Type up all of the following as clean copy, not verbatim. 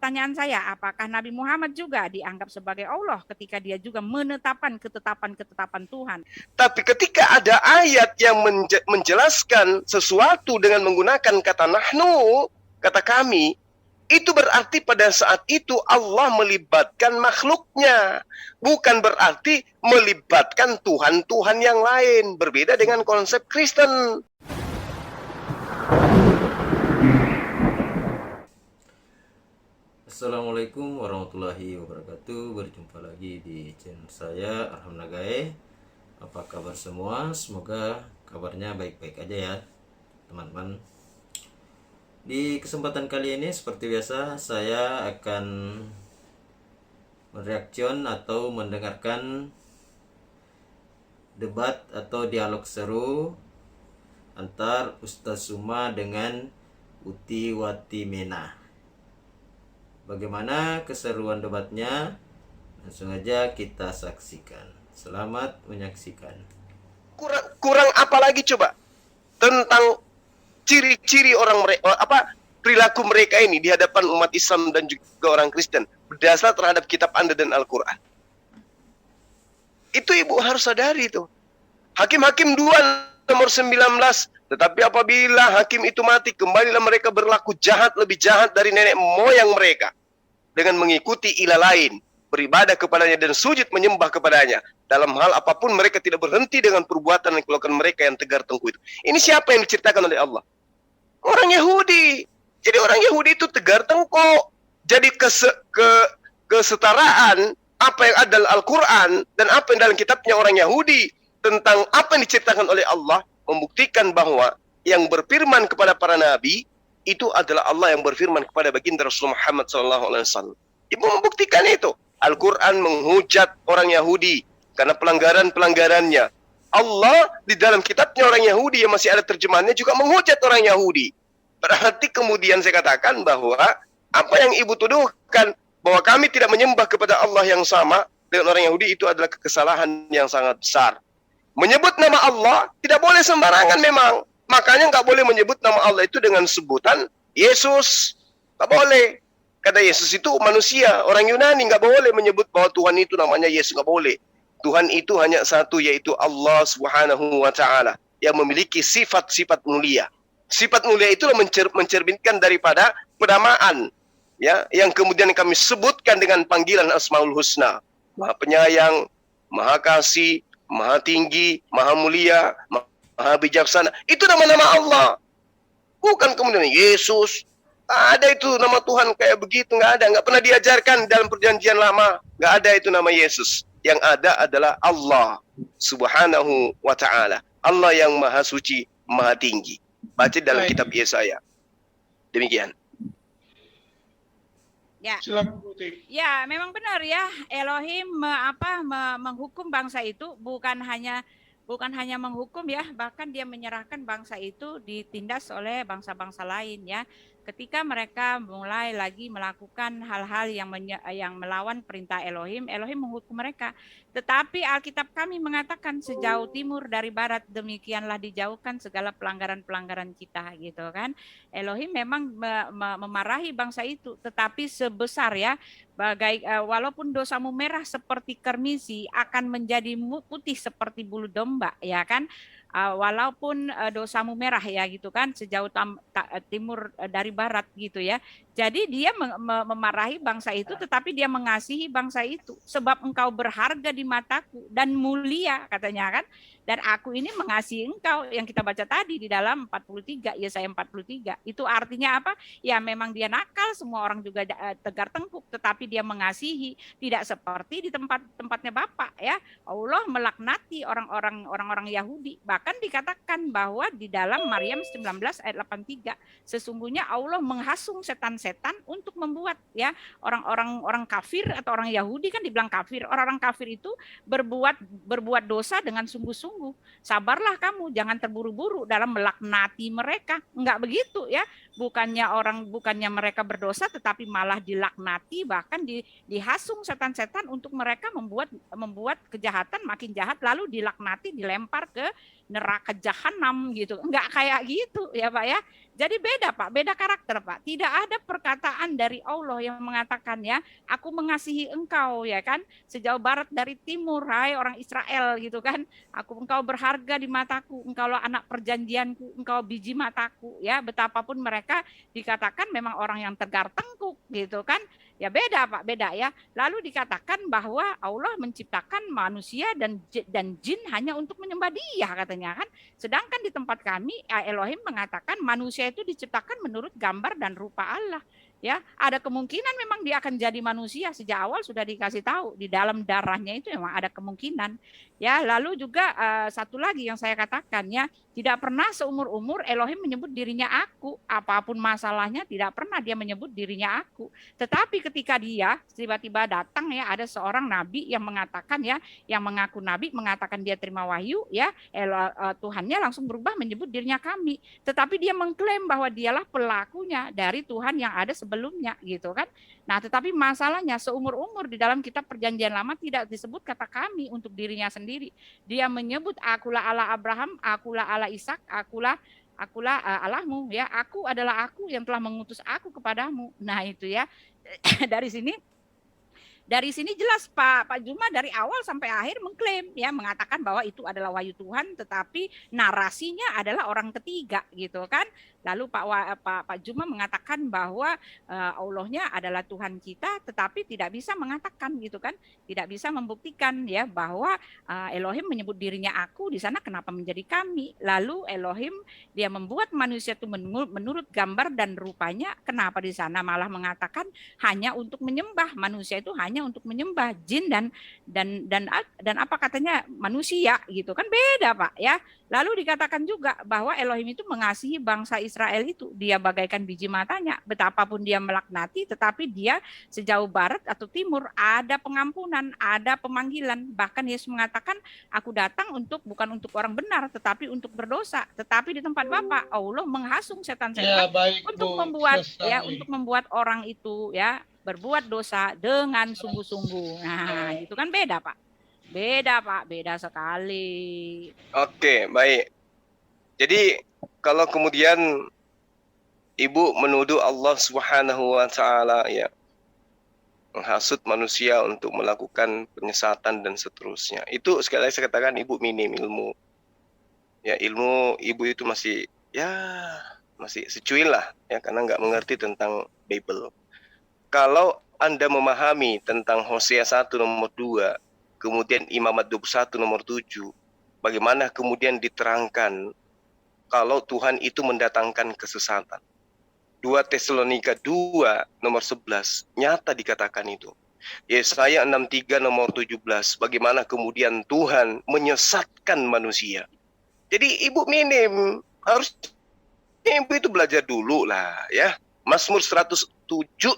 pertanyaan saya, apakah Nabi Muhammad juga dianggap sebagai Allah ketika dia juga menetapkan ketetapan Tuhan? Tapi ketika ada ayat yang menjelaskan sesuatu dengan menggunakan kata nahnu, kata kami, itu berarti pada saat itu Allah melibatkan makhluknya. Bukan berarti melibatkan Tuhan-Tuhan yang lain. Berbeda dengan konsep Kristen. Assalamualaikum warahmatullahi wabarakatuh. Berjumpa lagi di channel saya, Arham Nagae. Apa kabar semua? Semoga kabarnya baik-baik aja ya teman-teman. Di kesempatan kali ini seperti biasa saya akan mereaction atau mendengarkan debat atau dialog seru antar Ustaz Suma dengan Uti Watimena. Bagaimana keseruan debatnya? Langsung aja kita saksikan. Selamat menyaksikan. Kurang apa lagi coba tentang ciri-ciri orang mereka, perilaku mereka ini di hadapan umat Islam dan juga orang Kristen berdasar terhadap kitab Anda dan Al-Quran. Itu ibu harus sadari itu. Hakim-hakim 2 nomor 19. Tetapi apabila hakim itu mati, kembalilah mereka berlaku jahat, lebih jahat dari nenek moyang mereka, dengan mengikuti ilah lain, beribadah kepadanya dan sujud menyembah kepadanya. Dalam hal apapun mereka tidak berhenti dengan perbuatan dan keluarkan mereka yang tegar tengku itu. Ini siapa yang diceritakan oleh Allah? Orang Yahudi. Jadi orang Yahudi itu tegar tengkuk. Jadi kesetaraan apa yang ada dalam Al-Quran dan apa yang dalam kitabnya orang Yahudi tentang apa yang diceritakan oleh Allah membuktikan bahwa yang berfirman kepada para nabi itu adalah Allah yang berfirman kepada baginda Rasulullah Muhammad SAW. Ibu membuktikan itu. Al-Quran menghujat orang Yahudi karena pelanggaran-pelanggarannya. Allah di dalam kitabnya orang Yahudi yang masih ada terjemahannya juga menghujat orang Yahudi. Berarti kemudian saya katakan bahwa apa yang ibu tuduhkan bahwa kami tidak menyembah kepada Allah yang sama dengan orang Yahudi itu adalah kesalahan yang sangat besar. Menyebut nama Allah tidak boleh sembarangan memang. Makanya nggak boleh menyebut nama Allah itu dengan sebutan Yesus. Nggak boleh. Kata Yesus itu manusia. Orang Yunani nggak boleh menyebut bahwa Tuhan itu namanya Yesus. Nggak boleh. Tuhan itu hanya satu, yaitu Allah Subhanahu wa Ta'ala, yang memiliki sifat-sifat mulia. Sifat mulia itu mencerminkan daripada penamaan, ya, yang kemudian kami sebutkan dengan panggilan Asmaul Husna. Maha penyayang, maha kasih, maha tinggi, maha mulia, maha bijaksana. Itu nama-nama Allah. Bukan kemudian Yesus. Ada itu nama Tuhan kayak begitu, nggak ada. Nggak pernah diajarkan dalam perjanjian lama. Nggak ada itu nama Yesus. Yang ada adalah Allah Subhanahu wa Ta'ala. Allah yang maha suci, maha tinggi. Baca dalam kitab Yesaya. Demikian. Ya. Silakan Putih. Ya, memang benar ya. Elohim menghukum bangsa itu bukan hanya menghukum ya, bahkan dia menyerahkan bangsa itu ditindas oleh bangsa-bangsa lain ya. Ketika mereka mulai lagi melakukan hal-hal yang melawan perintah Elohim, Elohim menghukum mereka. Tetapi Alkitab kami mengatakan sejauh timur dari barat demikianlah dijauhkan segala pelanggaran-pelanggaran kita gitu kan. Elohim memang memarahi bangsa itu, tetapi sebesar ya, walaupun dosamu merah seperti kermisi akan menjadi putih seperti bulu domba ya kan. Walaupun dosamu merah ya gitu kan, sejauh timur dari barat gitu ya. Jadi dia memarahi bangsa itu, tetapi dia mengasihi bangsa itu. Sebab engkau berharga di mataku dan mulia katanya kan. Dan aku ini mengasihi engkau, yang kita baca tadi di dalam 43, Yesaya 43. Itu artinya apa? Ya memang dia nakal, semua orang juga tegar tengkuk, tetapi dia mengasihi. Tidak seperti di tempatnya Bapak ya. Allah melaknati orang-orang Yahudi. Bahkan dikatakan bahwa di dalam Maryam 19 ayat 83, sesungguhnya Allah menghasung setan-setan untuk membuat ya orang kafir atau orang Yahudi kan dibilang kafir. Orang-orang kafir itu berbuat dosa dengan sungguh-sungguh. Sabarlah kamu, jangan terburu-buru dalam melaknati mereka. Enggak begitu ya. Bukannya mereka berdosa, tetapi malah dilaknati, bahkan dihasung setan-setan untuk mereka membuat kejahatan makin jahat, lalu dilaknati, dilempar ke neraka jahanam gitu. Enggak kayak gitu ya Pak ya. Jadi beda Pak, beda karakter Pak. Tidak ada perkataan dari Allah yang mengatakan ya, aku mengasihi engkau ya kan, sejauh barat dari timur, hai orang Israel gitu kan. Engkau berharga di mataku, engkaulah anak perjanjianku, engkau biji mataku ya. Betapapun mereka dikatakan memang orang yang tegar tengkuk gitu kan. Ya beda Pak, beda ya. Lalu dikatakan bahwa Allah menciptakan manusia dan jin hanya untuk menyembah Dia katanya kan. Sedangkan di tempat kami Elohim mengatakan manusia itu diciptakan menurut gambar dan rupa Allah. Ya, ada kemungkinan memang dia akan jadi manusia, sejak awal sudah dikasih tahu di dalam darahnya itu memang ada kemungkinan. Ya, lalu juga satu lagi yang saya katakan ya, tidak pernah seumur-umur Elohim menyebut dirinya aku, apapun masalahnya tidak pernah dia menyebut dirinya aku. Tetapi ketika dia tiba-tiba datang ya, ada seorang nabi yang mengatakan ya, yang mengaku nabi mengatakan dia terima wahyu ya, Tuhannya langsung berubah menyebut dirinya kami. Tetapi dia mengklaim bahwa dialah pelakunya dari Tuhan yang ada sebelumnya gitu kan. Nah, tetapi masalahnya seumur-umur di dalam kitab Perjanjian Lama tidak disebut kata kami untuk dirinya sendiri. Dia menyebut akulah Allah Abraham, akulah Allah Ishak, akulah Allahmu ya. Aku adalah aku yang telah mengutus aku kepadamu. Nah, itu ya. Dari sini jelas Pak Juma dari awal sampai akhir mengklaim ya, mengatakan bahwa itu adalah wahyu Tuhan, tetapi narasinya adalah orang ketiga gitu kan. Lalu Pak Juma mengatakan bahwa Allahnya adalah Tuhan kita, tetapi tidak bisa mengatakan gitu kan, tidak bisa membuktikan ya bahwa Elohim menyebut dirinya aku di sana, kenapa menjadi kami? Lalu Elohim dia membuat manusia itu menurut gambar dan rupanya, kenapa di sana malah mengatakan hanya untuk menyembah, manusia itu hanya untuk menyembah, jin dan apa katanya manusia gitu kan, beda Pak ya. Lalu dikatakan juga bahwa Elohim itu mengasihi bangsa Israel itu, dia bagaikan biji matanya, betapapun dia melaknati, tetapi dia sejauh barat atau timur ada pengampunan, ada pemanggilan. Bahkan Yesus mengatakan, aku datang bukan untuk orang benar, tetapi untuk berdosa. Tetapi di tempat Bapa, Allah menghasung setan-setan untuk membuat orang itu ya berbuat dosa dengan sungguh-sungguh. Nah, itu kan beda Pak. Beda sekali. Oke, baik. Jadi kalau kemudian Ibu menuduh Allah Subhanahu wa taala ya, menghasut manusia untuk melakukan penyesatan dan seterusnya. Itu sekali lagi saya katakan Ibu minim ilmu. Ya, ilmu Ibu itu masih secuil lah ya, karena nggak mengerti tentang Bible. Kalau Anda memahami tentang Hosea 1 nomor 2, kemudian Imamat 21 nomor 7, bagaimana kemudian diterangkan kalau Tuhan itu mendatangkan kesesatan. 2 Tesalonika 2 nomor 11 nyata dikatakan itu. Yesaya 63 nomor 17, bagaimana kemudian Tuhan menyesatkan manusia. Jadi Ibu minim, harus Ibu itu belajar dulu lah ya. Mazmur 107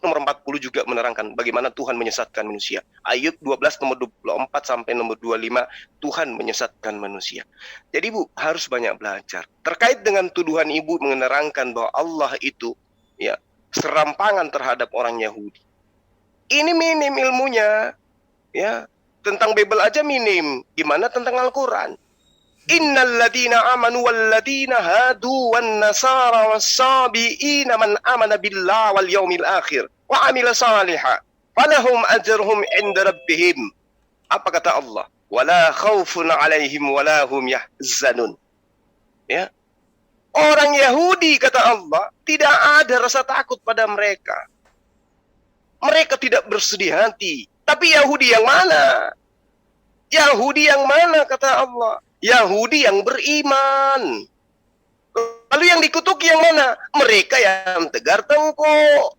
nomor 40 juga menerangkan bagaimana Tuhan menyesatkan manusia. Ayub 12 nomor 24 sampai nomor 25, Tuhan menyesatkan manusia. Jadi Ibu harus banyak belajar. Terkait dengan tuduhan Ibu menerangkan bahwa Allah itu ya serampangan terhadap orang Yahudi. Ini minim ilmunya. Ya, tentang Bible aja minim. Gimana tentang Al-Qur'an? Innal ladina amanu wal ladina hadu wan nasara was-sabiina man amana billahi wal yaumil akhir wa amila salihan falahum ajruhum 'inda rabbihim. Apa kata Allah? Wala khaufun 'alaihim wala hum yahzanun. Ya. Orang Yahudi kata Allah, tidak ada rasa takut pada mereka. Mereka tidak bersedih hati. Tapi Yahudi yang mana? Yahudi yang mana kata Allah? Yahudi yang beriman. Lalu yang dikutuki yang mana? Mereka yang tegar tengkuk.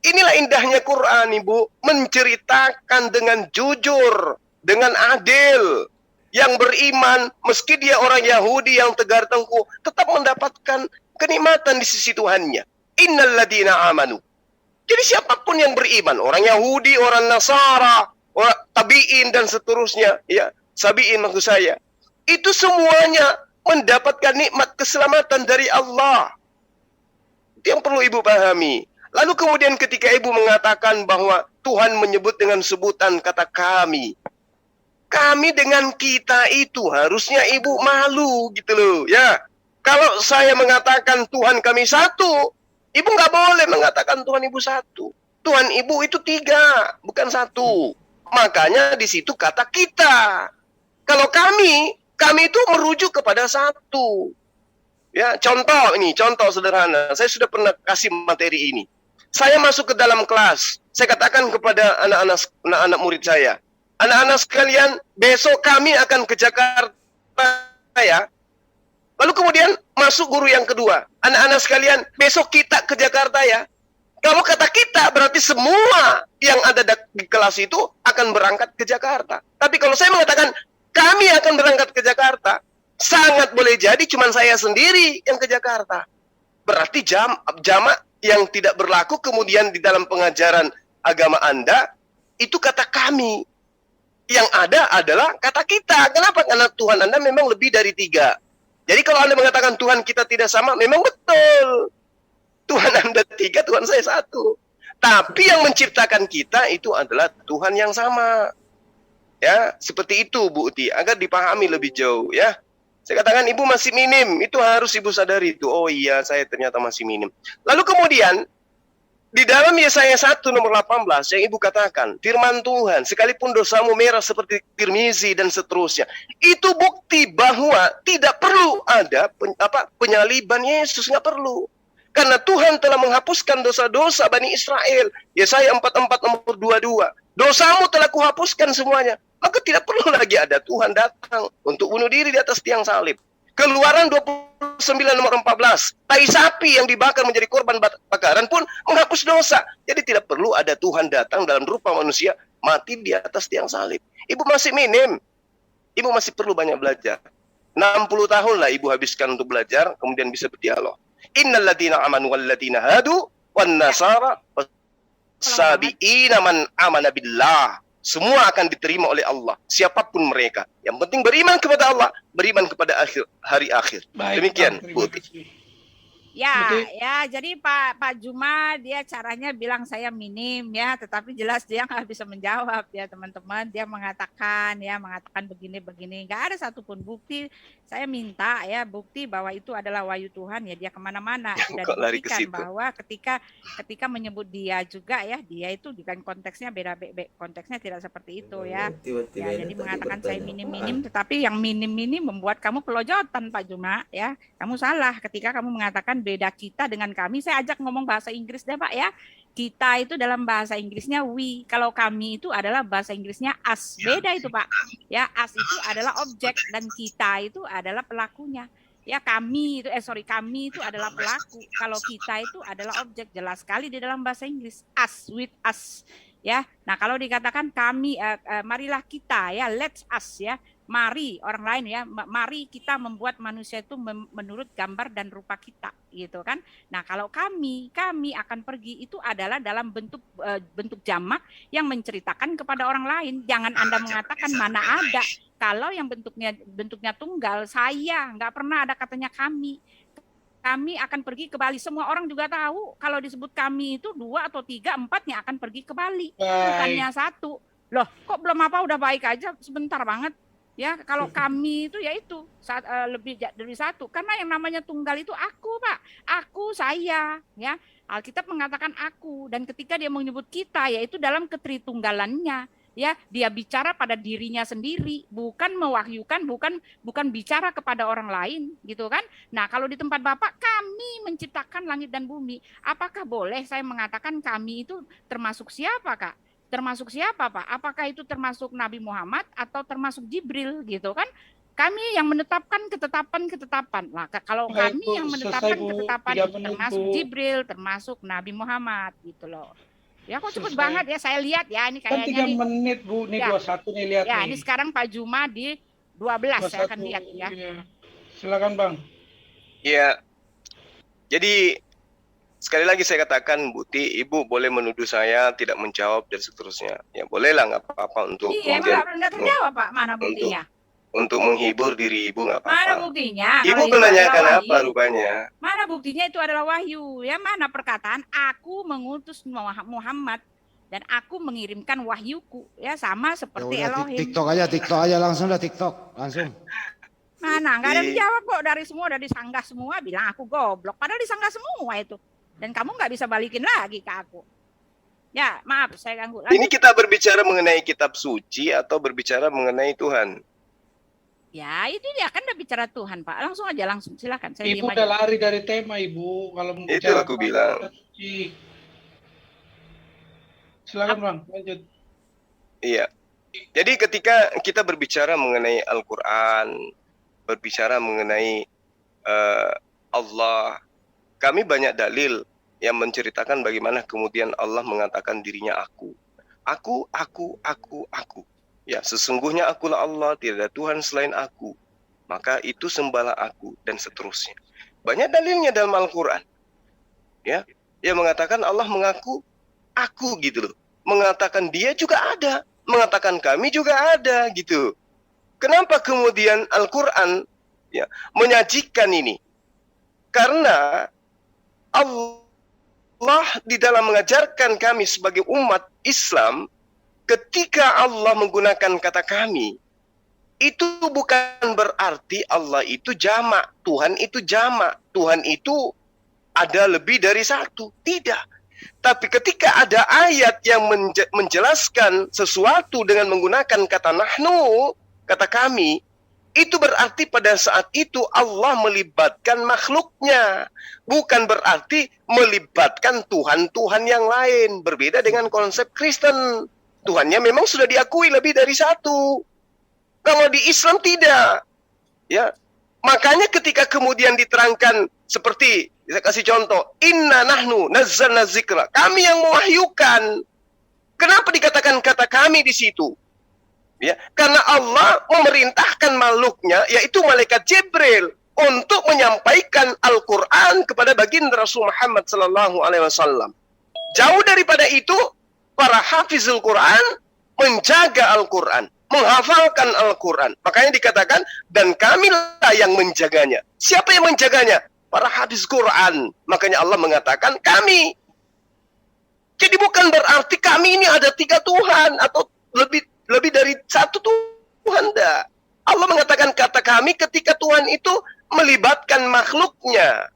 Inilah indahnya Quran, Ibu. Menceritakan dengan jujur, dengan adil. Yang beriman, meski dia orang Yahudi yang tegar tengkuk, tetap mendapatkan kenikmatan di sisi Tuhannya. Innal ladina amanu. Jadi siapapun yang beriman, orang Yahudi, orang Nasara, orang Tabi'in dan seterusnya, ya, Sabi'in maksud saya, itu semuanya mendapatkan nikmat keselamatan dari Allah. Itu yang perlu Ibu pahami. Lalu kemudian ketika Ibu mengatakan bahwa Tuhan menyebut dengan sebutan kata kami, Kami dengan kita itu harusnya ibu malu gitu loh ya. Kalau saya mengatakan Tuhan kami satu, ibu nggak boleh mengatakan Tuhan ibu satu. Tuhan ibu itu 3, bukan 1. Makanya di situ kata kita. Kalau kami itu merujuk kepada 1. Ya, contoh sederhana. Saya sudah pernah kasih materi ini. Saya masuk ke dalam kelas. Saya katakan kepada anak-anak murid saya, anak-anak sekalian, besok kami akan ke Jakarta ya. Lalu kemudian masuk guru yang kedua. Anak-anak sekalian, besok kita ke Jakarta ya. Kalau kata kita, berarti semua yang ada di kelas itu akan berangkat ke Jakarta. Tapi kalau saya mengatakan, kami akan berangkat ke Jakarta, sangat boleh jadi cuma saya sendiri yang ke Jakarta. Berarti jamak yang tidak berlaku kemudian di dalam pengajaran agama Anda, itu kata kami. Yang ada adalah kata kita. Kenapa? Karena Tuhan Anda memang lebih dari 3. Jadi kalau Anda mengatakan Tuhan kita tidak sama, memang betul. Tuhan Anda 3, Tuhan saya 1. Tapi yang menciptakan kita itu adalah Tuhan yang sama. Ya, seperti itu Bu Uti, agar dipahami lebih jauh ya. Saya katakan ibu masih minim, itu harus ibu sadari itu. Oh iya, saya ternyata masih minim. Lalu kemudian di dalam Yesaya 1 nomor 18 yang ibu katakan, firman Tuhan, sekalipun dosamu merah seperti Tirmizi dan seterusnya, itu bukti bahwa tidak perlu ada penyaliban Yesus, nggak perlu. Karena Tuhan telah menghapuskan dosa-dosa Bani Israel. Yesaya 44 nomor 22. Dosamu telah kuhapuskan semuanya. Maka tidak perlu lagi ada Tuhan datang untuk bunuh diri di atas tiang salib. Keluaran 29 nomor 14. Tai sapi yang dibakar menjadi korban bakaran pun menghapus dosa. Jadi tidak perlu ada Tuhan datang dalam rupa manusia mati di atas tiang salib. Ibu masih minim. Ibu masih perlu banyak belajar. 60 tahun lah ibu habiskan untuk belajar, kemudian bisa berdialog. Innal ladzina amanu wal ladzina hadu wan nasara sabiina man amana billah. Semua akan diterima oleh Allah, siapapun mereka. Yang penting beriman kepada Allah, beriman kepada hari akhir. Baik, Demikian, Bang, Bu. terima kasih. Ya, Betul. ya. Jadi Pak Juma dia caranya bilang saya minim ya, tetapi jelas dia nggak bisa menjawab ya teman-teman. Dia mengatakan begini-begini. Nggak ada satupun bukti. Saya minta ya bukti bahwa itu adalah wahyu Tuhan ya. Dia kemana-mana sudah Kok lari ke dibuktikan situ? bahwa ketika menyebut dia juga ya, dia itu bukan konteksnya beda, konteksnya tidak seperti itu ya. Ya, jadi mengatakan saya minim-minim, tetapi yang minim-minim membuat kamu pelojotan Pak Juma ya. Kamu salah ketika kamu mengatakan beda kita dengan kami. Saya ajak ngomong bahasa Inggris deh Pak ya. Kita itu dalam bahasa Inggrisnya we. Kalau kami itu adalah bahasa Inggrisnya us. Beda itu Pak. Ya, us itu adalah objek dan kita itu adalah pelakunya. Ya kami itu kami itu adalah pelaku. Kalau kita itu adalah objek, jelas sekali di dalam bahasa Inggris. Us, with us. Ya. Nah, kalau dikatakan kami marilah kita ya, let's us ya. Mari orang lain ya, mari kita membuat manusia itu menurut gambar dan rupa kita gitu kan. Nah, kalau kami akan pergi itu adalah dalam bentuk jamak yang menceritakan kepada orang lain. Jangan Anda mengatakan mana ada. Kalau yang bentuknya tunggal, saya nggak pernah ada katanya kami. Kami akan pergi ke Bali. Semua orang juga tahu kalau disebut kami itu 2 atau 3, 4 yang akan pergi ke Bali. Bukannya 1. Loh, kok belum apa udah baik aja, sebentar banget. Ya, kalau kami itu yaitu lebih dari 1. Karena yang namanya tunggal itu aku, Pak. Aku, saya, ya. Alkitab mengatakan aku, dan ketika dia menyebut kita, yaitu dalam ketritunggalannya. Ya, dia bicara pada dirinya sendiri, bukan mewahyukan, bukan bicara kepada orang lain, gitu kan? Nah, kalau di tempat Bapak, kami menciptakan langit dan bumi. Apakah boleh saya mengatakan kami itu termasuk siapa, Kak? Termasuk siapa, Pak? Apakah itu termasuk Nabi Muhammad atau termasuk Jibril, gitu kan? Kami yang menetapkan ketetapan. Nah, kalau kami yang menetapkan ketetapan termasuk Jibril, termasuk Nabi Muhammad, gitu loh. Ya kok cepet banget ya, saya lihat ya ini Kan kayaknya 3 menit Bu, ini ya. 21 nih lihat ya, nih. ini sekarang Pak Juma di 12 saya akan lihat ya. Iya. Silakan Bang. Ya, jadi sekali lagi saya katakan, Buti, Ibu boleh menuduh saya tidak menjawab dan seterusnya. Ya bolehlah, nggak apa-apa untuk Iya, nggak terjawab Pak, mana buktinya? Untuk menghibur diri Ibu nggak Mana apa-apa. buktinya? Ibu Kalau itu menanyakan adalah apa wahyu. rupanya? Mana buktinya itu adalah wahyu? Ya mana perkataan aku mengutus Muhammad? dan aku mengirimkan wahyuku, ya sama Ya seperti udah Elohim. TikTok aja langsung dah TikTok langsung. Mana nggak ada yang Di- jawab kok, dari semua udah disanggah semua bilang aku goblok, padahal disanggah semua itu, dan kamu nggak bisa balikin lagi ke aku. Ya maaf saya ganggu. Ini Lanjut. kita berbicara mengenai kitab suci atau berbicara mengenai Tuhan? Ya itu dia kan udah bicara Tuhan Pak, langsung aja langsung silakan saya Ibu diem udah aja. lari dari tema Ibu. Kalau mau Itu bicara aku tentang bilang. kitab suci. Silakan Bang, lanjut. Iya. Jadi ketika kita berbicara mengenai Al-Quran, berbicara mengenai Allah, kami banyak dalil yang menceritakan bagaimana kemudian Allah mengatakan dirinya aku. Aku. Ya, sesungguhnya akulah Allah, tidak ada Tuhan selain aku. Maka itu sembahlah aku, dan seterusnya. Banyak dalilnya dalam Al-Quran. Ya, yang mengatakan Allah mengaku aku gitu loh. Mengatakan dia juga ada. Mengatakan kami juga ada gitu. Kenapa kemudian Al-Quran ya menyajikan ini? Karena Allah di dalam mengajarkan kami sebagai umat Islam, ketika Allah menggunakan kata kami, itu bukan berarti Allah itu jamak, Tuhan itu jamak, Tuhan itu ada lebih dari satu. Tidak. Tapi ketika ada ayat yang menjelaskan sesuatu dengan menggunakan kata nahnu, kata kami, itu berarti pada saat itu Allah melibatkan makhluknya. Bukan berarti melibatkan Tuhan-Tuhan yang lain. Berbeda dengan konsep Kristen. Tuhannya memang sudah diakui lebih dari satu. Kalau di Islam tidak. Ya. Makanya ketika kemudian diterangkan seperti, saya kasih contoh, inna nahnu nazzalna dzikra. Kami yang mewahyukan. Kenapa dikatakan kata kami di situ? Ya, karena Allah memerintahkan makhluknya, yaitu malaikat Jibril, untuk menyampaikan Al-Quran kepada baginda Rasul Muhammad Sallallahu Alaihi Wasallam. Jauh daripada itu, para hafizul Quran menjaga Al-Quran, menghafalkan Al-Quran. Makanya dikatakan, dan kamilah yang menjaganya. Siapa yang menjaganya? Para hafiz Quran. Makanya Allah mengatakan kami. Jadi bukan berarti kami ini ada 3 Tuhan atau lebih dari satu Tuhan. Enggak. Allah mengatakan kata kami ketika Tuhan itu melibatkan makhluknya.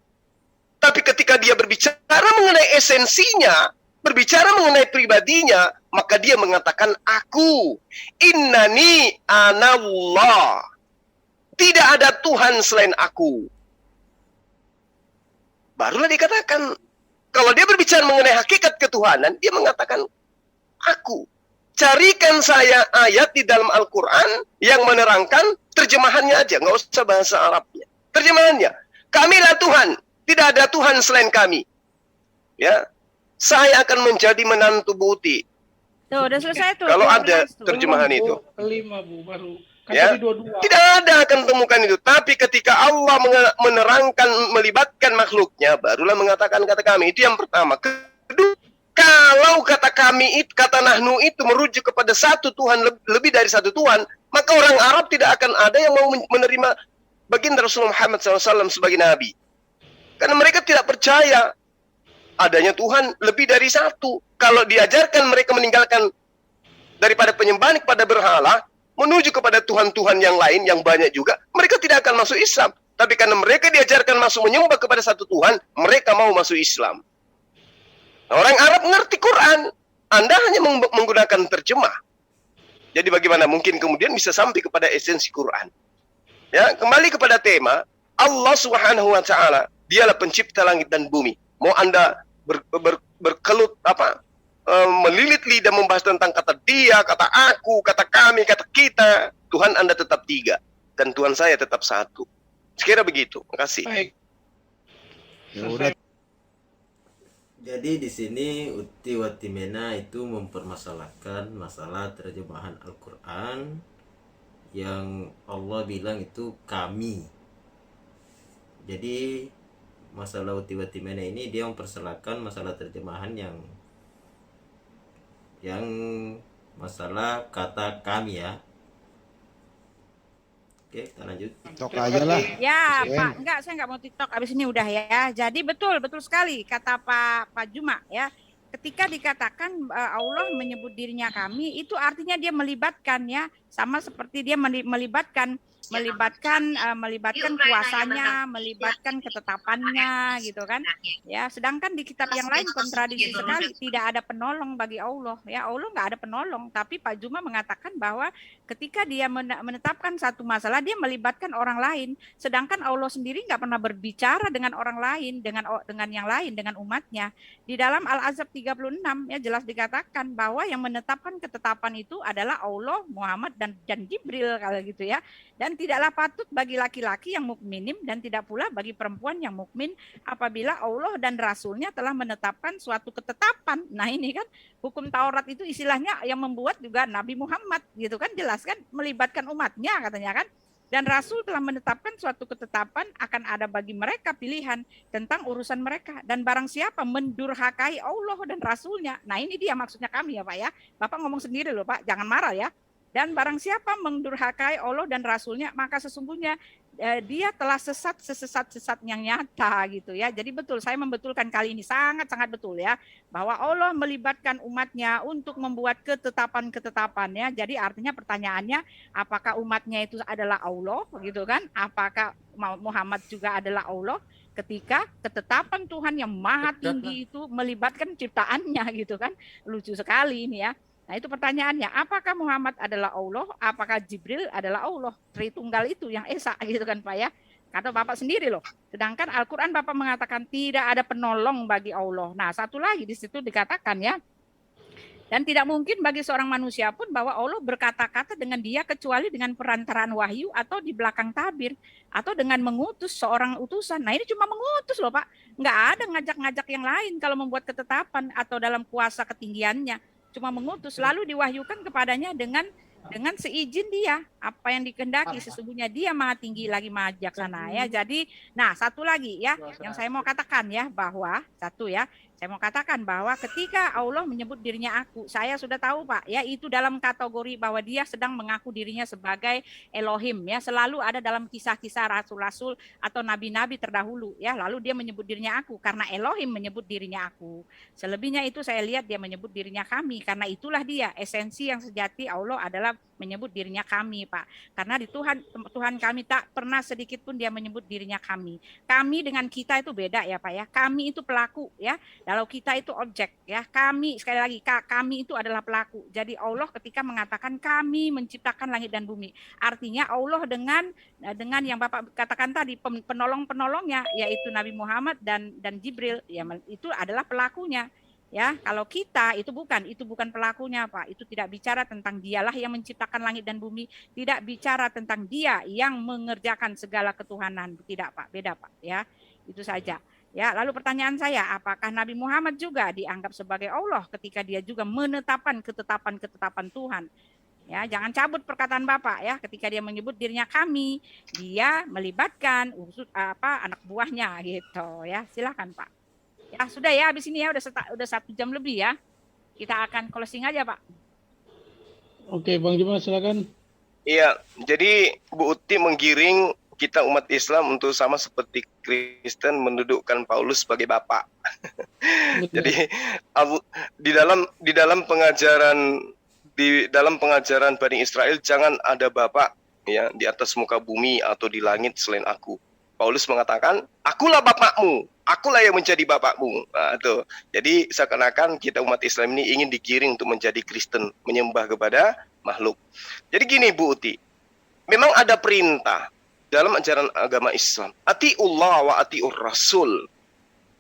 Tapi ketika dia berbicara mengenai esensinya, berbicara mengenai pribadinya, maka dia mengatakan aku. Innani anallah. Tidak ada Tuhan selain aku. Barulah dikatakan, kalau dia berbicara mengenai hakikat ketuhanan, dia mengatakan aku. Carikan saya ayat di dalam Al-Quran yang menerangkan terjemahannya aja, nggak usah bahasa Arabnya. Terjemahannya, kamilah Tuhan, tidak ada Tuhan selain kami. Ya, saya akan menjadi menantu Buti. Tuh udah selesai tuh. Kalau tuh, ada tuh. terjemahan Belum, Bu. itu. Kelima Bu, baru. Kan Ya. tadi dua-dua. Tidak ada akan temukan itu. Tapi ketika Allah menerangkan, melibatkan makhluknya, barulah mengatakan kata kami. Itu yang pertama. Kedua, kalau kata kami itu, kata nahnu itu merujuk kepada satu Tuhan, lebih dari satu Tuhan, maka orang Arab tidak akan ada yang mau menerima baginda Rasulullah Muhammad SAW sebagai Nabi. Karena mereka tidak percaya adanya Tuhan lebih dari satu. Kalau diajarkan mereka meninggalkan daripada penyembahan kepada berhala, menuju kepada Tuhan-Tuhan yang lain yang banyak juga, mereka tidak akan masuk Islam. Tapi karena mereka diajarkan masuk menyembah kepada satu Tuhan, mereka mau masuk Islam. Nah, orang Arab ngerti Quran, Anda hanya menggunakan terjemah. Jadi bagaimana mungkin kemudian bisa sampai kepada esensi Quran? Ya, kembali kepada tema, Allah Subhanahu wa taala, dialah pencipta langit dan bumi. Mau Anda berkelut melilit lidah membahas tentang kata dia, kata aku, kata kami, kata kita, Tuhan Anda tetap 3 dan Tuhan saya tetap 1. Sekira begitu. Makasih. Baik. Ya udah. Jadi di sini Uti Watimena itu mempermasalahkan masalah terjemahan Al-Quran yang Allah bilang itu kami. Jadi masalah Uti Watimena ini dia mempersalahkan masalah terjemahan yang masalah kata kami ya. Oke, kita lanjut. TikTok aja lah. Ya Presiden. Pak, saya nggak mau TikTok abis ini udah ya. Jadi betul sekali kata Pak Juma ya. ketika dikatakan Allah menyebut dirinya kami, itu artinya dia melibatkan ya, sama seperti dia melibatkan kuasanya, melibatkan ketetapannya gitu kan. Ya, sedangkan di kitab yang lain kontradiksi sekali, tidak ada penolong bagi Allah. Ya, Allah nggak ada penolong, tapi Pak Juma mengatakan bahwa ketika dia menetapkan satu masalah, dia melibatkan orang lain, sedangkan Allah sendiri nggak pernah berbicara dengan orang lain, dengan yang lain, dengan umatnya. Di dalam Al-Ahzab 36 ya jelas dikatakan bahwa yang menetapkan ketetapan itu adalah Allah, Muhammad dan Jibril kalau gitu ya. Dan tidaklah patut bagi laki-laki yang mukminim dan tidak pula bagi perempuan yang mukmin apabila Allah dan Rasulnya telah menetapkan suatu ketetapan. Nah ini kan hukum Taurat itu istilahnya yang membuat juga Nabi Muhammad gitu kan, jelas kan melibatkan umatnya katanya kan. Dan Rasul telah menetapkan suatu ketetapan akan ada bagi mereka pilihan tentang urusan mereka. Dan barang siapa mendurhakai Allah dan Rasulnya. Nah ini dia maksudnya kami ya Pak ya. Bapak ngomong sendiri loh Pak, jangan marah ya. Dan barang siapa mendurhakai Allah dan Rasulnya, maka sesungguhnya dia telah sesat yang nyata gitu ya. Jadi betul, saya membetulkan kali ini sangat-sangat betul ya. Bahwa Allah melibatkan umatnya untuk membuat ketetapan-ketetapannya. Jadi artinya pertanyaannya, apakah umatnya itu adalah Allah gitu kan? Apakah Muhammad juga adalah Allah? Ketika ketetapan Tuhan yang maha tinggi itu melibatkan ciptaannya gitu kan. Lucu sekali ini ya. Nah itu pertanyaannya, apakah Muhammad adalah Allah, apakah Jibril adalah Allah? Tritunggal itu yang esa gitu kan Pak ya. Kata Bapak sendiri loh. Sedangkan Al-Quran Bapak mengatakan tidak ada penolong bagi Allah. Nah satu lagi di situ dikatakan ya. Dan tidak mungkin bagi seorang manusia pun bahwa Allah berkata-kata dengan dia kecuali dengan perantaraan wahyu atau di belakang tabir. Atau dengan mengutus seorang utusan. Nah ini cuma mengutus loh Pak. Nggak ada ngajak-ngajak yang lain kalau membuat ketetapan atau dalam kuasa ketinggiannya. Cuma mengutus, lalu diwahyukan kepadanya dengan seizin dia, apa yang dikehendaki, sesungguhnya dia maha tinggi lagi maha bijaksana ya. Jadi, nah satu lagi ya, yang saya mau katakan ya, bahwa satu ya, saya mau katakan bahwa ketika Allah menyebut dirinya aku, saya sudah tahu Pak, ya itu dalam kategori bahwa dia sedang mengaku dirinya sebagai Elohim ya, selalu ada dalam kisah-kisah rasul-rasul atau nabi-nabi terdahulu ya, lalu dia menyebut dirinya aku karena Elohim menyebut dirinya aku. Selebihnya itu saya lihat dia menyebut dirinya kami, karena itulah dia esensi yang sejati Allah adalah menyebut dirinya kami Pak. Karena di Tuhan kami tak pernah sedikit pun dia menyebut dirinya kami. Kami dengan kita itu beda ya Pak ya. Kami itu pelaku ya. Kalau kita itu objek ya. Kami sekali lagi kami itu adalah pelaku. Jadi Allah ketika mengatakan kami menciptakan langit dan bumi. Artinya Allah dengan yang Bapak katakan tadi penolong-penolongnya yaitu Nabi Muhammad dan Jibril ya, itu adalah pelakunya. Ya, kalau kita itu bukan pelakunya, Pak. Itu tidak bicara tentang dialah yang menciptakan langit dan bumi, tidak bicara tentang dia yang mengerjakan segala ketuhanan. Tidak, Pak. Beda, Pak, ya. Itu saja. Ya, lalu pertanyaan saya, apakah Nabi Muhammad juga dianggap sebagai Allah ketika dia juga menetapkan ketetapan Tuhan? Ya, jangan cabut perkataan Bapak ya, ketika dia menyebut dirinya kami, dia melibatkan anak buahnya gitu ya. Silakan, Pak. Ya sudah ya, habis ini ya udah 1 jam lebih ya. Kita akan closing aja Pak. Oke Bang Juma silakan. Iya, jadi Bu Uti menggiring kita umat Islam untuk sama seperti Kristen mendudukkan Paulus sebagai bapak. Jadi di dalam pengajaran Bani Israel jangan ada bapak ya di atas muka bumi atau di langit selain aku. Paulus mengatakan, akulah bapakmu, akulah yang menjadi bapakmu. Nah, itu. Jadi seakan-akan kita umat Islam ini ingin digiring untuk menjadi Kristen, menyembah kepada makhluk. Jadi gini Bu Uti, memang ada perintah dalam ajaran agama Islam. Atiullah wa atiur Rasul.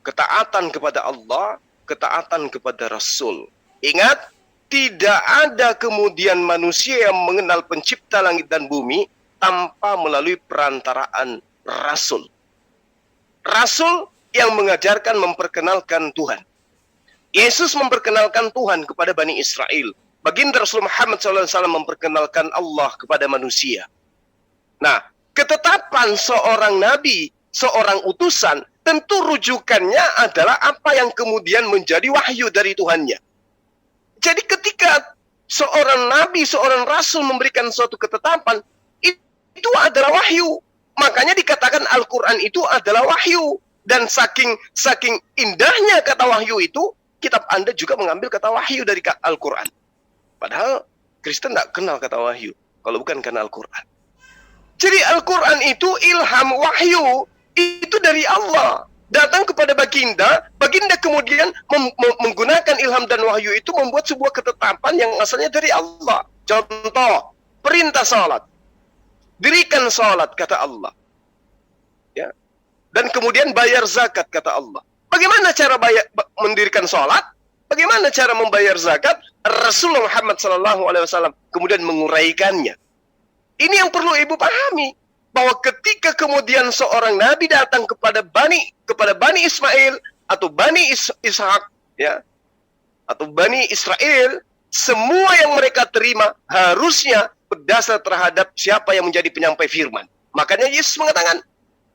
Ketaatan kepada Allah, ketaatan kepada Rasul. Ingat, tidak ada kemudian manusia yang mengenal pencipta langit dan bumi tanpa melalui perantaraan Rasul. Rasul yang mengajarkan memperkenalkan Tuhan. Yesus memperkenalkan Tuhan kepada Bani Israel. Baginda Rasul Muhammad SAW memperkenalkan Allah kepada manusia. Nah, ketetapan seorang nabi, seorang utusan, tentu rujukannya adalah apa yang kemudian menjadi wahyu dari Tuhannya. Jadi ketika seorang nabi, seorang rasul memberikan suatu ketetapan, itu adalah wahyu. Makanya dikatakan Al-Quran itu adalah wahyu. Dan saking indahnya kata wahyu itu, kitab Anda juga mengambil kata wahyu dari Al-Quran. Padahal Kristen tidak kenal kata wahyu kalau bukan karena Al-Quran. Jadi Al-Quran itu ilham, wahyu itu dari Allah. Datang kepada baginda, baginda kemudian menggunakan ilham dan wahyu itu membuat sebuah ketetapan yang asalnya dari Allah. Contoh, perintah salat. Dirikan salat, kata Allah. Ya. Dan kemudian bayar zakat, kata Allah. Bagaimana cara mendirikan salat? Bagaimana cara membayar zakat? Rasulullah Muhammad SAW kemudian menguraikannya. Ini yang perlu ibu pahami. Bahwa ketika kemudian seorang nabi datang kepada Bani Ismail atau Bani Ishak, ya, atau Bani Israel, semua yang mereka terima harusnya berdasar terhadap siapa yang menjadi penyampai firman. Makanya Yesus mengatakan,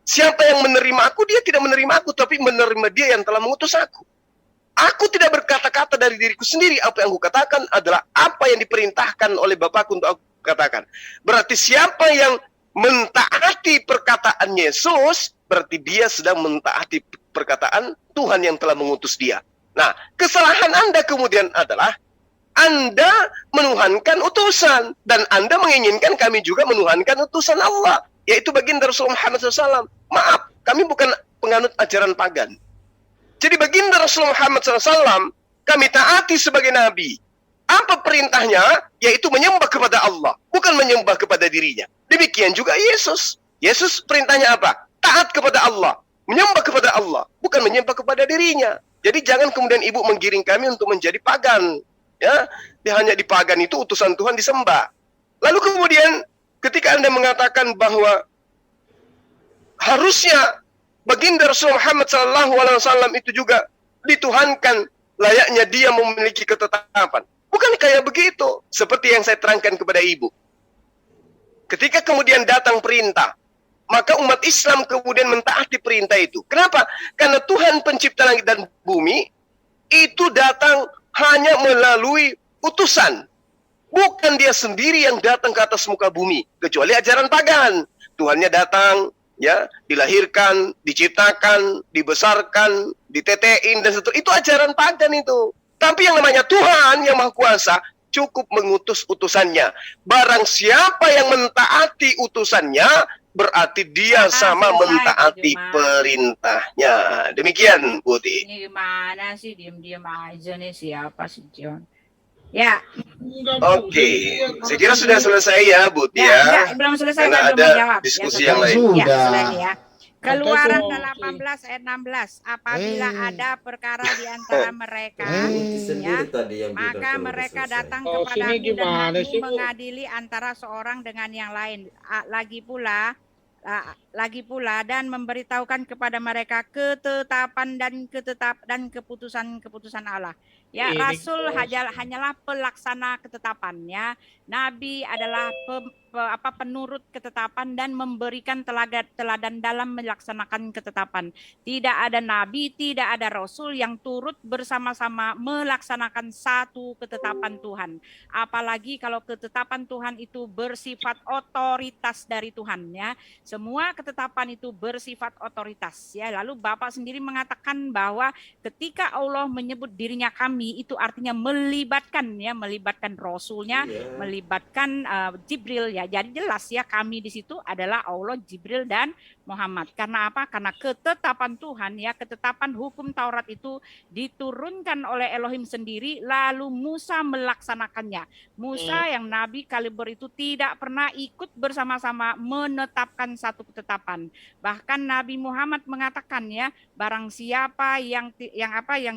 siapa yang menerima aku, dia tidak menerima aku, tapi menerima dia yang telah mengutus aku. Aku tidak berkata-kata dari diriku sendiri. Apa yang aku katakan adalah apa yang diperintahkan oleh Bapakku untuk aku katakan. Berarti siapa yang mentaati perkataan Yesus, berarti dia sedang mentaati perkataan Tuhan yang telah mengutus dia. Nah, kesalahan Anda kemudian adalah Anda menuhankan utusan, dan Anda menginginkan kami juga menuhankan utusan Allah, yaitu baginda Rasulullah Muhammad SAW. Maaf, kami bukan penganut ajaran pagan. Jadi baginda Rasulullah Muhammad SAW kami taati sebagai nabi. Apa perintahnya? Yaitu menyembah kepada Allah, bukan menyembah kepada dirinya. Demikian juga Yesus. Yesus perintahnya apa? Taat kepada Allah, menyembah kepada Allah, bukan menyembah kepada dirinya. Jadi jangan kemudian ibu menggiring kami untuk menjadi pagan. Ya, hanya di pagan itu utusan Tuhan disembah. Lalu kemudian ketika Anda mengatakan bahwa harusnya baginda Rasulullah Muhammad SAW itu juga dituhankan, layaknya dia memiliki ketetapan. Bukan kayak begitu, seperti yang saya terangkan kepada ibu. Ketika kemudian datang perintah, maka umat Islam kemudian mentaati perintah itu. Kenapa? Karena Tuhan pencipta langit dan bumi itu datang hanya melalui utusan. Bukan dia sendiri yang datang ke atas muka bumi, kecuali ajaran pagan. Tuhannya datang, ya, dilahirkan, diciptakan, dibesarkan, ditetein dan seterusnya. Itu ajaran pagan itu. Tapi yang namanya Tuhan yang Maha Kuasa cukup mengutus utusannya. Barang siapa yang mentaati utusannya, berarti dia sama mentaati perintahnya. Demikian, Putih. Ini gimana sih, diam-diam aja nih, siapa sih John? Ya. Oke, saya kira sudah selesai ya, Putih ya. Enggak, belum selesai, Karena belum ada menjawab. diskusi Ya, yang lain. Ya, Sudah. selesai ya. Keluaran Oke. 18 ayat 16, apabila ada perkara di antara mereka, Itu ya, sendiri tadi yang bilang maka kalau udah mereka selesai. datang Oh, kepadamu sini dan gimana aku sih, Bu? mengadili antara seorang dengan yang lain. Lagi pula dan memberitahukan kepada mereka ketetapan dan keputusan Allah. Ya, Ini Rasul kos. hanyalah pelaksana ketetapan, ya. Nabi adalah penurut ketetapan dan memberikan teladan dalam melaksanakan ketetapan. Tidak ada nabi, tidak ada rasul yang turut bersama-sama melaksanakan satu ketetapan Tuhan. Apalagi kalau ketetapan Tuhan itu bersifat otoritas dari Tuhan, ya. Semua ketetapan itu bersifat otoritas, ya. Lalu Bapak sendiri mengatakan bahwa ketika Allah menyebut dirinya kami, itu artinya melibatkan rasulnya, Iya. melibatkan Jibril, ya. Jadi jelas ya, kami di situ adalah Allah, Jibril dan Muhammad. Karena apa? Karena ketetapan Tuhan, ya, ketetapan hukum Taurat itu diturunkan oleh Elohim sendiri, lalu Musa melaksanakannya. Musa yang nabi kaliber itu tidak pernah ikut bersama-sama menetapkan satu ketetapan. Bahkan Nabi Muhammad mengatakan, ya, barang siapa yang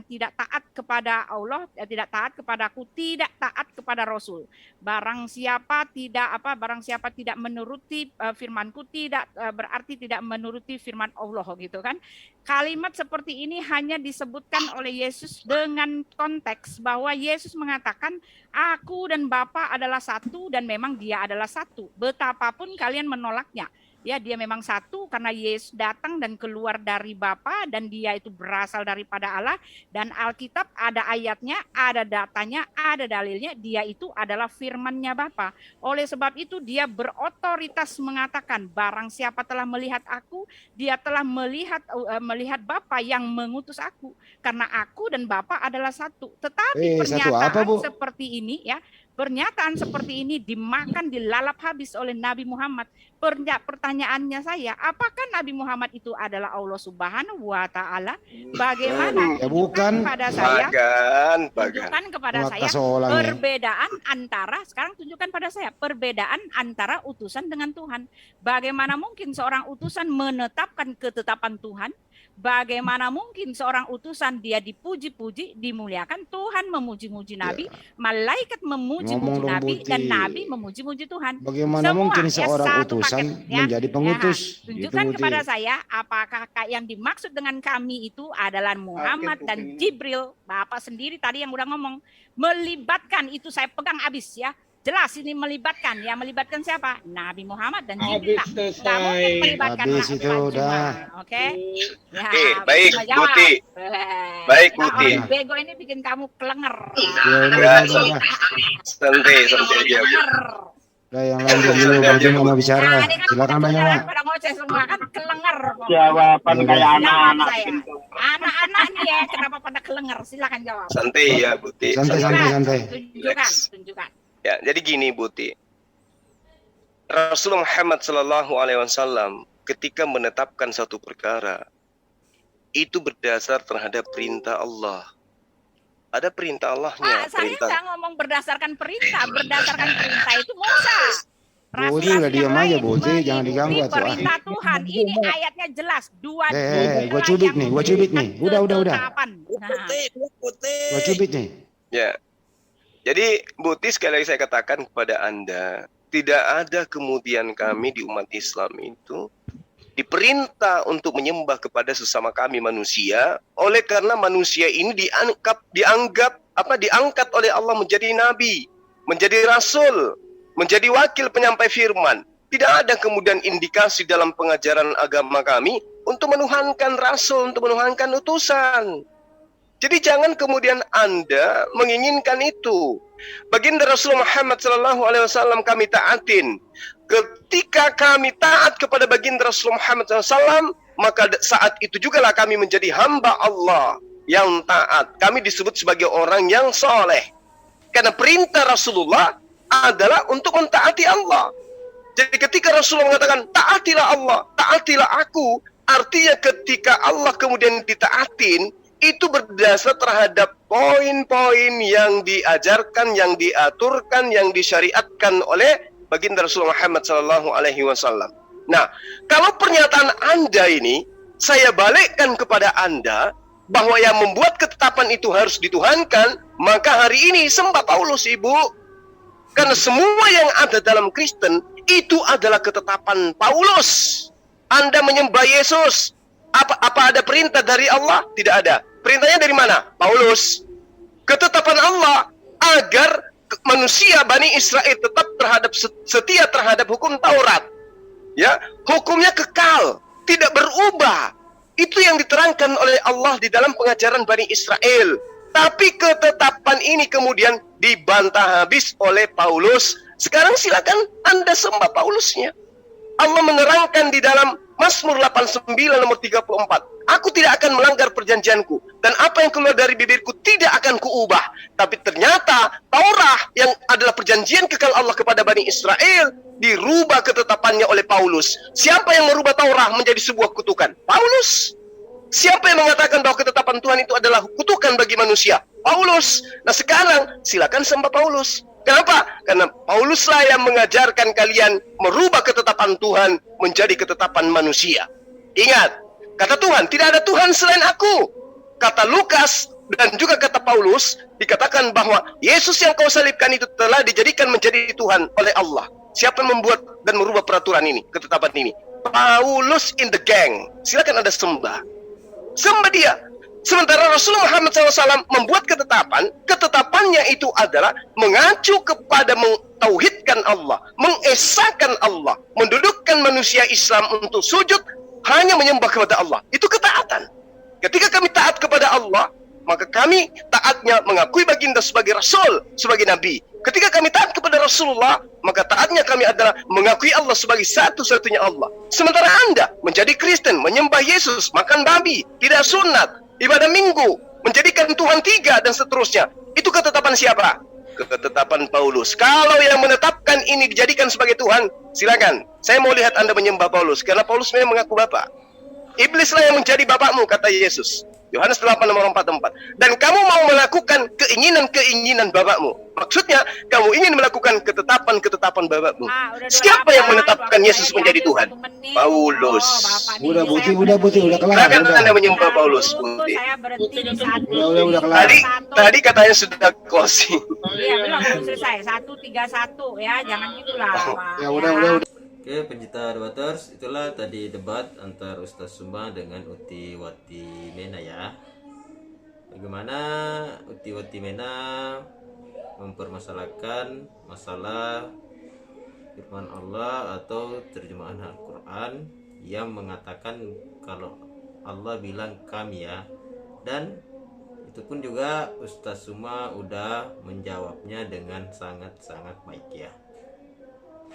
tidak taat kepada Allah, tidak taat kepadaku, tidak taat kepada Rasul. Barang siapa tidak menuruti firmanku, tidak berarti tidak menuruti firman Allah, gitu kan. Kalimat seperti ini hanya disebutkan oleh Yesus dengan konteks bahwa Yesus mengatakan, aku dan Bapa adalah satu dan memang dia adalah satu. Betapapun kalian menolaknya. Ya, dia memang satu karena Yesus datang dan keluar dari Bapa dan dia itu berasal daripada Allah, dan Alkitab ada ayatnya, ada datanya, ada dalilnya, dia itu adalah firman-Nya Bapa. Oleh sebab itu dia berotoritas mengatakan, barang siapa telah melihat aku, dia telah melihat Bapa yang mengutus aku, karena aku dan Bapa adalah satu. Tetapi Satu apa, Bu? seperti ini ya, pernyataan seperti ini dimakan, dilalap habis oleh Nabi Muhammad. Pertanyaannya saya, apakah Nabi Muhammad itu adalah Allah Subhanahu wa Ta'ala? Bagaimana? Ya bukan. Pada saya, tunjukkan kepada saya perbedaan antara, sekarang tunjukkan pada saya perbedaan antara utusan dengan Tuhan. Bagaimana mungkin seorang utusan menetapkan ketetapan Tuhan? Bagaimana mungkin seorang utusan dia dipuji-puji, dimuliakan, Tuhan memuji-muji Nabi, malaikat memuji-muji Nabi, dan Nabi memuji-muji Tuhan. Bagaimana Semua, mungkin seorang utusan menjadi pengutus? Tunjukkan kepada saya apakah yang dimaksud dengan kami itu adalah Muhammad dan Jibril. Bapak sendiri tadi yang udah ngomong, melibatkan itu saya pegang habis ya. Jelas ini melibatkan, ya melibatkan siapa? Nabi Muhammad dan Jibril. Nggak mungkin melibatkan itu udah. Oke. Ya, baik Buti. Baik Buti. Bego ini bikin kamu kelenger. Santai aja. Nah, yang lain dulu Bang Juma mau bicara. Silakan Bang Juma. Pada ngoceh semua kan kelenger. Jawaban kayak anak-anak. Anak-anak nih ya, kenapa pada kelenger? Silakan jawab. Santai ya Buti. Santai. Tunjukkan. Ya, jadi gini Buti. Rasulullah Muhammad SAW ketika menetapkan satu perkara itu berdasar terhadap perintah Allah. Ada perintah Allahnya. Saya nggak ngomong berdasarkan perintah itu Musa. Budi udah diam aja Budi, jangan diganggu atuh. Perintah Tuhan, ini ayatnya jelas. Dua. Gua cubit nih. Udah. Gua cubit nih. Ya. Jadi Buti sekali lagi saya katakan kepada Anda, tidak ada kemudian kami di umat Islam itu diperintah untuk menyembah kepada sesama kami manusia, oleh karena manusia ini diangkat oleh Allah menjadi nabi, menjadi rasul, menjadi wakil penyampai firman. Tidak ada kemudian indikasi dalam pengajaran agama kami untuk menuhankan rasul, untuk menuhankan utusan. Jadi jangan kemudian Anda menginginkan itu. Baginda Rasulullah Muhammad SAW kami taatin. Ketika kami taat kepada baginda Rasulullah Muhammad SAW, maka saat itu jugalah kami menjadi hamba Allah yang taat. Kami disebut sebagai orang yang soleh. Karena perintah Rasulullah adalah untuk mentaati Allah. Jadi ketika Rasulullah mengatakan, taatilah Allah, taatilah aku, artinya ketika Allah kemudian ditaatin, itu berdasar terhadap poin-poin yang diajarkan, yang diaturkan, yang disyariatkan oleh baginda Rasulullah Muhammad SAW. Nah, kalau pernyataan Anda ini saya balikkan kepada Anda bahwa yang membuat ketetapan itu harus dituhankan, maka hari ini sembah Paulus, Ibu. Karena semua yang ada dalam Kristen itu adalah ketetapan Paulus. Anda menyembah Yesus. Apa ada perintah dari Allah? Tidak ada. Perintahnya dari mana? Paulus. Ketetapan Allah agar manusia Bani Israel tetap setia terhadap hukum Taurat. Ya, hukumnya kekal, tidak berubah. Itu yang diterangkan oleh Allah di dalam pengajaran Bani Israel. Tapi ketetapan ini kemudian dibantah habis oleh Paulus. Sekarang silakan Anda sembah Paulusnya. Allah menerangkan di dalam Mazmur 89 nomor 34. Aku tidak akan melanggar perjanjianku, dan apa yang keluar dari bibirku tidak akan kuubah. Tapi ternyata Taurat yang adalah perjanjian kekal Allah kepada Bani Israel dirubah ketetapannya oleh Paulus. Siapa yang merubah Taurat menjadi sebuah kutukan? Paulus. Siapa yang mengatakan bahwa ketetapan Tuhan itu adalah kutukan bagi manusia? Paulus. Nah sekarang silakan sembah Paulus. Kenapa? Karena Pauluslah yang mengajarkan kalian merubah ketetapan Tuhan menjadi ketetapan manusia. Ingat, kata Tuhan, tidak ada Tuhan selain aku. Kata Lukas dan juga kata Paulus, dikatakan bahwa Yesus yang kau salibkan itu telah dijadikan menjadi Tuhan oleh Allah. Siapa yang membuat dan merubah peraturan ini, ketetapan ini? Paulus in the gang. Silakan Anda sembah. Sembah dia. Sementara Rasulullah Muhammad SAW membuat ketetapannya itu adalah mengacu kepada mentauhidkan Allah, mengesahkan Allah, mendudukkan manusia Islam untuk sujud hanya menyembah kepada Allah. Itu ketaatan. Ketika kami taat kepada Allah, maka kami taatnya mengakui baginda sebagai Rasul, sebagai Nabi. Ketika kami taat kepada Rasulullah, maka taatnya kami adalah mengakui Allah sebagai satu-satunya Allah. Sementara Anda menjadi Kristen, menyembah Yesus, makan babi, tidak sunat, ibadah minggu, menjadikan Tuhan 3 dan seterusnya. Itu ketetapan siapa? Ketetapan Paulus. Kalau yang menetapkan ini dijadikan sebagai Tuhan, silakan. Saya mau lihat Anda menyembah Paulus, karena Paulus memang mengaku Bapa. Iblislah yang menjadi bapakmu, kata Yesus. Yohanes 8 nomor 44. Dan kamu mau melakukan keinginan-keinginan bapakmu. Maksudnya, kamu ingin melakukan ketetapan-ketetapan bapakmu. Siapa yang menetapkan Yesus menjadi Tuhan? Paulus. Udah kelar. Silakan Udah. Anda menyembah Paulus, Budi. Saya berhenti di satu. Udah kelar. Tadi katanya sudah closing. Iya, belum selesai. 131 ya, jangan gitulah. Pak. Ya udah. Oke, pencinta debaters, itulah tadi debat antar Ustaz Suma dengan Uti Wati Mena ya. Bagaimana Uti Wati Mena mempermasalahkan masalah firman Allah atau terjemahan Al-Quran yang mengatakan kalau Allah bilang kami ya. Dan itu pun juga Ustaz Suma udah menjawabnya dengan sangat-sangat baik ya.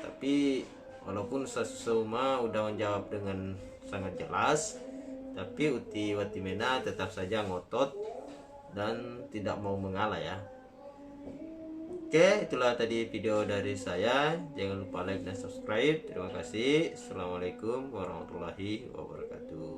Tapi walaupun Ustaz Suma udah menjawab dengan sangat jelas, tapi Uti Watimena tetap saja ngotot dan tidak mau mengalah ya. Oke, itulah tadi video dari saya. Jangan lupa like dan subscribe. Terima kasih. Assalamualaikum warahmatullahi wabarakatuh.